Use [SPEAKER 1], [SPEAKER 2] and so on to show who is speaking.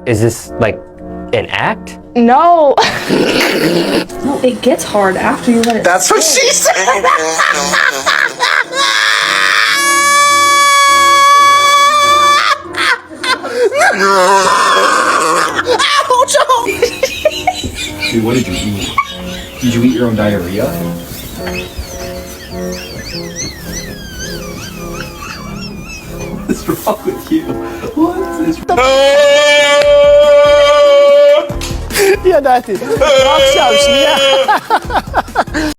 [SPEAKER 1] Is this like an act?
[SPEAKER 2] No.
[SPEAKER 3] No, it gets hard after you let it.
[SPEAKER 4] That's what she said.
[SPEAKER 5] Dude, what did you eat? Did you eat your own diarrhea? What's wrong with you? What is wrong?
[SPEAKER 6] يا داتي ما شاف شنو